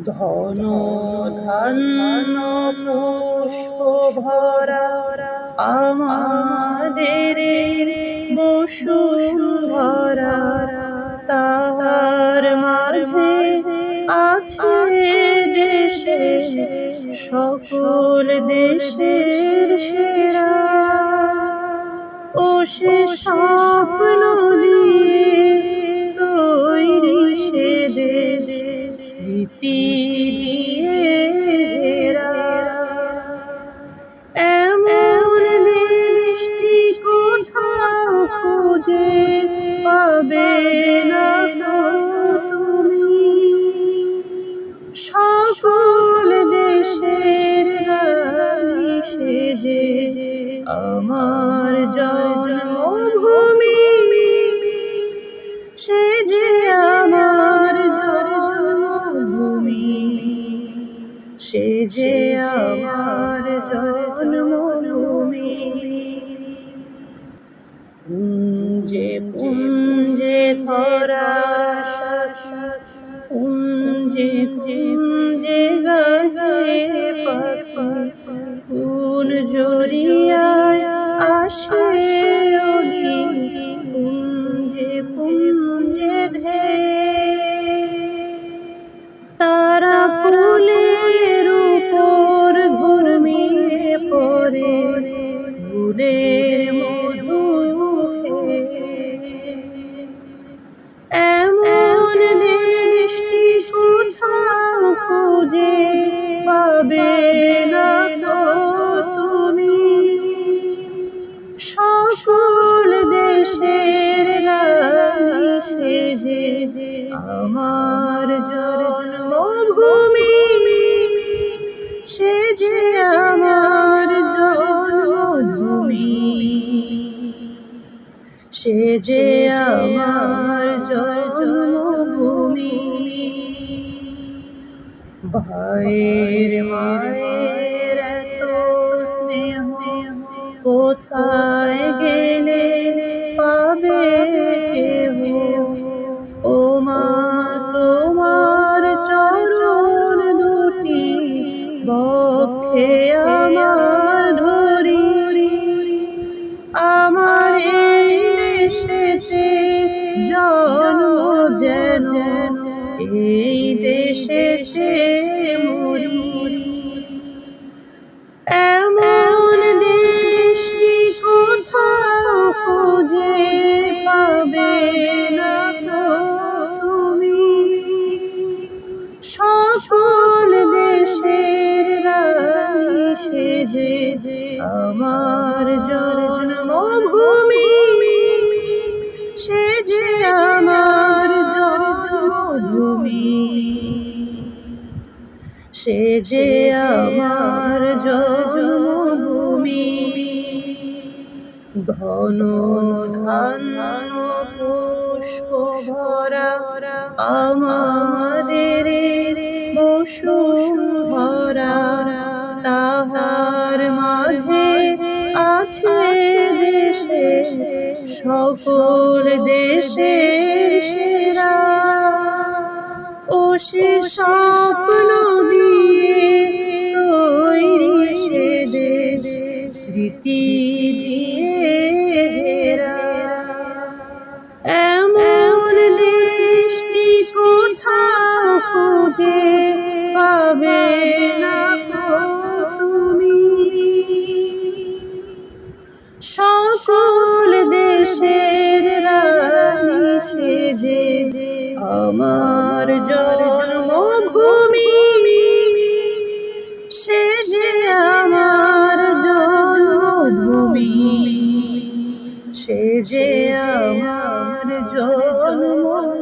ধন ধান্য পুষ্প ভরা আমাদের বসুন্ধরা, তাহার মাঝে আছে দেশে সকল দেশের সেরা। ও সে স্বপ্ন দিয়ে তৈরি সে দেশ স্মৃতি দিয়ে ঘেরা। এমন দেশটি কোথাও খুঁজে পাবে না তুমি। সকল দেশের রানী সেজে আমার জন্মভূমি, সে যে আমার জন্মভূমি, সে যে আমার জন্মভূমি। পুঞ্জে পুঞ্জে ধরা পুঞ্জে পুঞ্জে গাহে পাখি, কোন জরিয়ায় আসে ওগি পুঞ্জে পুঞ্জে ধে। তারা ফুলের উপর ঘুমিয়ে পড়ে ফুলের মধু খেয়ে। এমন দেশটি কোথাও খুঁজে পাবে না তুমি। সকল দেশের রানী সেজে আমার জন্মভূমি, সে যে আমার জন্মভূমি, সে যে আমার জন্মভূমি। ভাইয়ের মায়ের এত স্নেহ কোথায় গেলে পাবে কেহ। ও মা তোমার চরণ দুটি বক্ষে আমার ধরি, আমার এই দেশেতে জন্ম যেন এই দেশেতে মরি। এমন দেশটি কোথাও খুঁজে পাবে না তুমি। সকল দেশের রানী সেজে আমার জন্মভূমি, সে যে আমার জন্মভূমি, সে যে আমার জন্মভূমি। ধন ধান্য পুষ্প ভরা আমাদের বসুন্ধরা, তাহার মাঝে আছে দেশে সকল দেশের সেরা। ও সে স্বপ্ন দিয়ে তৈরি সে দেশ স্মৃতি দিয়ে ঘেরা। এমন দেশটি কোথাও খুঁজে পাবে না তুমি। সকল দেশের রানী সেজে আমার জন্মভূমি, সে যে আমার জন্মভূমি, সে যে আমার জন্মভূমি।